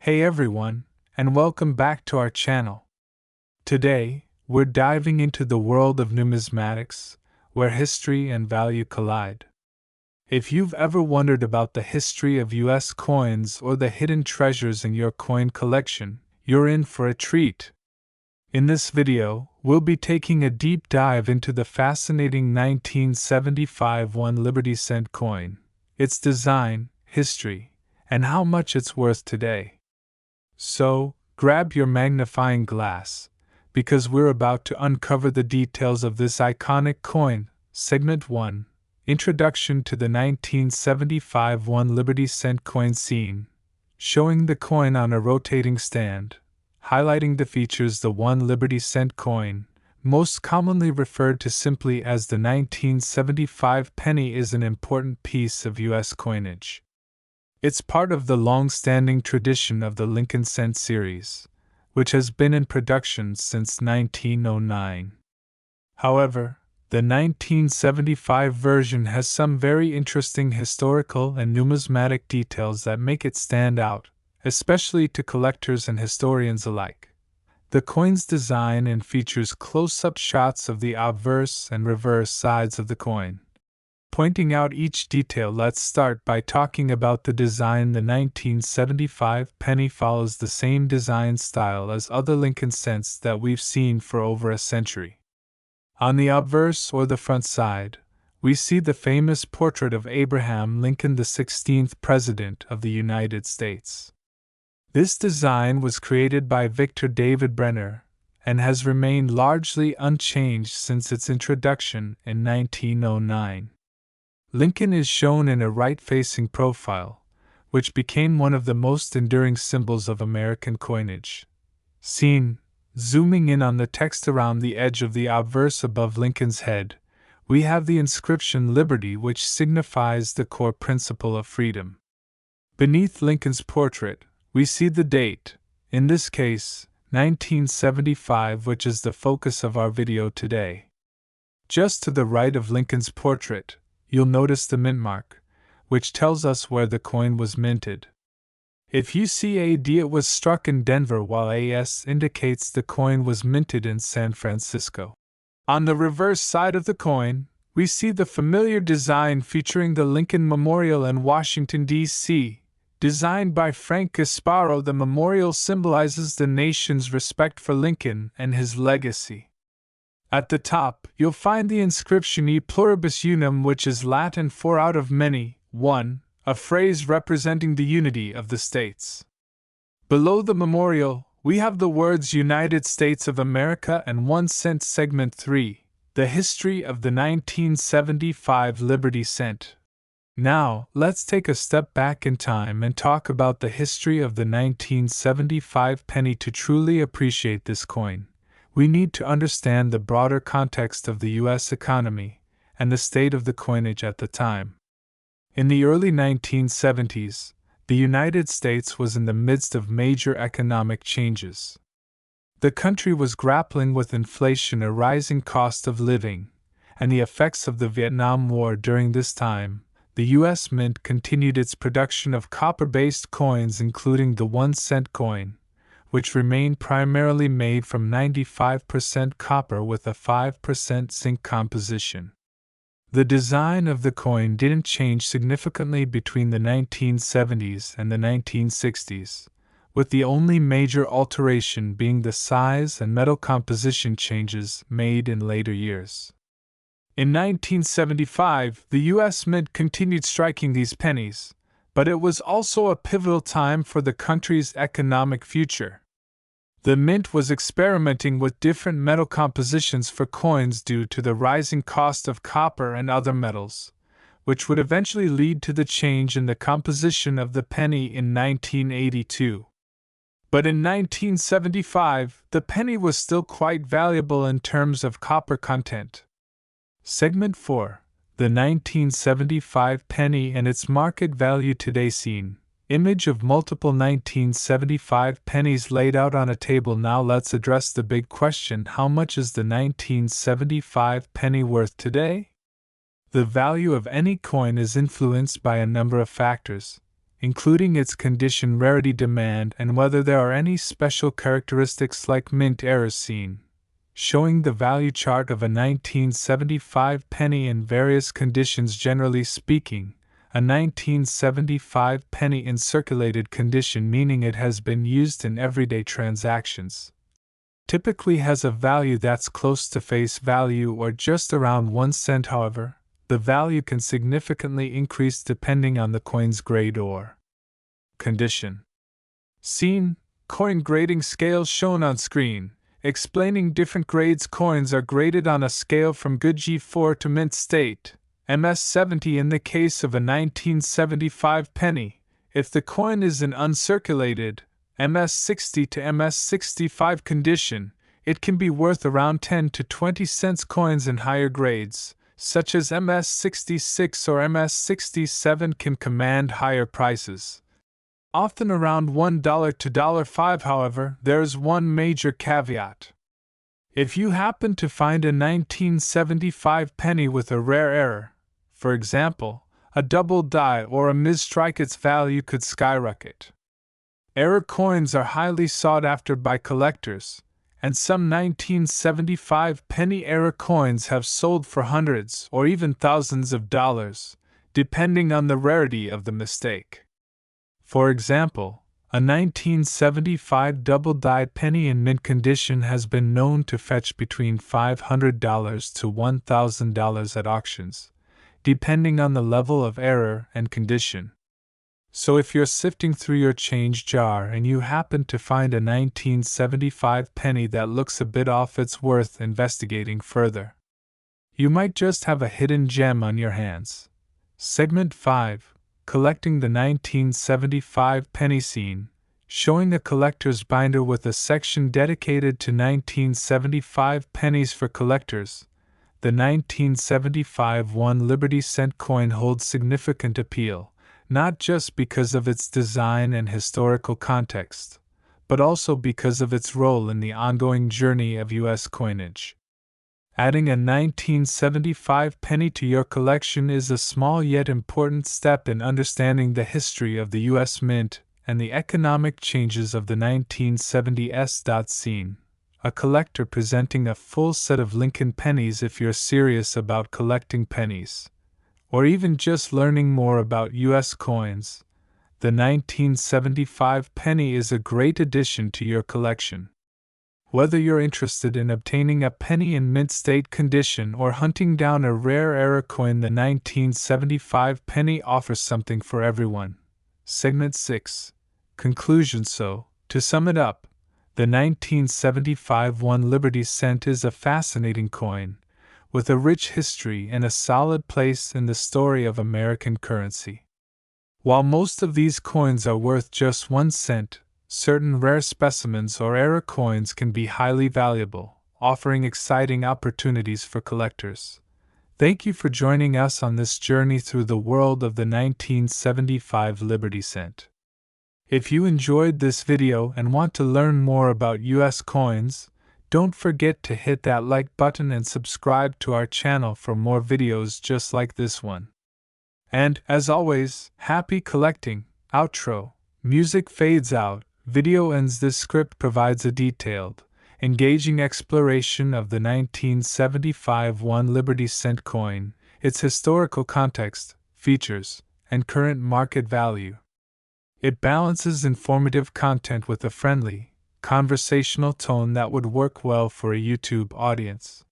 Hey everyone, and welcome back to our channel. Today, we're diving into the world of numismatics, where history and value collide. If you've ever wondered about the history of US coins or the hidden treasures in your coin collection, you're in for a treat. In this video, we'll be taking a deep dive into the fascinating 1975 1 Liberty Cent coin, its design, history, and how much it's worth today. So, grab your magnifying glass, because we're about to uncover the details of this iconic coin. Segment 1: Introduction to the 1975 1 Liberty Cent coin scene, showing the coin on a rotating stand, highlighting the features. The 1 Liberty Cent coin, most commonly referred to simply as the 1975 penny, is an important piece of U.S. coinage. It's part of the long-standing tradition of the Lincoln Cent series, which has been in production since 1909. However, the 1975 version has some very interesting historical and numismatic details that make it stand out, especially to collectors and historians alike. The coin's design and features close-up shots of the obverse and reverse sides of the coin. Pointing out each detail, let's start by talking about the design. The 1975 penny follows the same design style as other Lincoln cents that we've seen for over a century. On the obverse, or the front side, we see the famous portrait of Abraham Lincoln, the 16th President of the United States. This design was created by Victor David Brenner and has remained largely unchanged since its introduction in 1909. Lincoln is shown in a right-facing profile, which became one of the most enduring symbols of American coinage. Zooming in on the text around the edge of the obverse above Lincoln's head, we have the inscription Liberty, which signifies the core principle of freedom. Beneath Lincoln's portrait, we see the date, in this case, 1975, which is the focus of our video today. Just to the right of Lincoln's portrait, you'll notice the mint mark, which tells us where the coin was minted. If you see AD, it was struck in Denver, while AS indicates the coin was minted in San Francisco. On the reverse side of the coin, we see the familiar design featuring the Lincoln Memorial in Washington, D.C., designed by Frank Gasparo. The memorial symbolizes the nation's respect for Lincoln and his legacy. At the top, you'll find the inscription E pluribus unum, which is Latin for out of many, one, a phrase representing the unity of the states. Below the memorial, we have the words United States of America and 1 cent. Segment 3: The history of the 1975 Liberty Cent. Now, let's take a step back in time and talk about the history of the 1975 penny. To truly appreciate this coin, we need to understand the broader context of the U.S. economy and the state of the coinage at the time. In the early 1970s, the United States was in the midst of major economic changes. The country was grappling with inflation, a rising cost of living, and the effects of the Vietnam War. During this time, the U.S. Mint continued its production of copper-based coins, including the 1 cent coin, which remained primarily made from 95% copper with a 5% zinc composition. The design of the coin didn't change significantly between the 1970s and the 1960s, with the only major alteration being the size and metal composition changes made in later years. In 1975, the U.S. Mint continued striking these pennies, but it was also a pivotal time for the country's economic future. The Mint was experimenting with different metal compositions for coins due to the rising cost of copper and other metals, which would eventually lead to the change in the composition of the penny in 1982. But in 1975, the penny was still quite valuable in terms of copper content. Segment 4: The 1975 penny and its market value today. Scene: image of multiple 1975 pennies laid out on a table. Now let's address the big question: how much is the 1975 penny worth today? The value of any coin is influenced by a number of factors, including its condition, rarity, demand, and whether there are any special characteristics like mint errors seen, showing the value chart of a 1975 penny in various conditions. Generally speaking, a 1975 penny in circulated condition, meaning it has been used in everyday transactions, typically has a value that's close to face value or just around 1 cent. However, the value can significantly increase depending on the coin's grade or condition. Seen, coin grading scale shown on screen, explaining different grades. Coins are graded on a scale from good G4 to mint state, MS70 in the case of a 1975 penny. If the coin is in uncirculated, MS60 to MS65 condition, it can be worth around 10 to 20 cents. Coins in higher grades, such as MS66 or MS67, can command higher prices, often around $1 to $5. However, there's one major caveat. If you happen to find a 1975 penny with a rare error, for example, a double die or a misstrike, its value could skyrocket. Error coins are highly sought after by collectors, and some 1975 penny error coins have sold for hundreds or even thousands of dollars, depending on the rarity of the mistake. For example, a 1975 double-dyed penny in mint condition has been known to fetch between $500 to $1,000 at auctions, depending on the level of error and condition. So if you're sifting through your change jar and you happen to find a 1975 penny that looks a bit off, it's worth investigating further. You might just have a hidden gem on your hands. Segment 5. Collecting the 1975 penny scene, showing a collector's binder with a section dedicated to 1975 pennies for collectors. The 1975 1 Liberty cent coin holds significant appeal, not just because of its design and historical context, but also because of its role in the ongoing journey of U.S. coinage. Adding a 1975 penny to your collection is a small yet important step in understanding the history of the U.S. Mint and the economic changes of the 1970s. Scene. A collector presenting a full set of Lincoln pennies. If you're serious about collecting pennies, or even just learning more about U.S. coins, the 1975 penny is a great addition to your collection. Whether you're interested in obtaining a penny in mint state condition or hunting down a rare error coin, the 1975 penny offers something for everyone. Segment 6. Conclusion. So, to sum it up, the 1975 1 Liberty cent is a fascinating coin, with a rich history and a solid place in the story of American currency. While most of these coins are worth just 1 cent, certain rare specimens or error coins can be highly valuable, offering exciting opportunities for collectors. Thank you for joining us on this journey through the world of the 1975 Liberty cent. If you enjoyed this video and want to learn more about U.S. coins, don't forget to hit that like button and subscribe to our channel for more videos just like this one. And, as always, happy collecting. Outro. Music fades out. Video ends. This script provides a detailed, engaging exploration of the 1975 1 Liberty cent coin, its historical context, features, and current market value. It balances informative content with a friendly, conversational tone that would work well for a YouTube audience.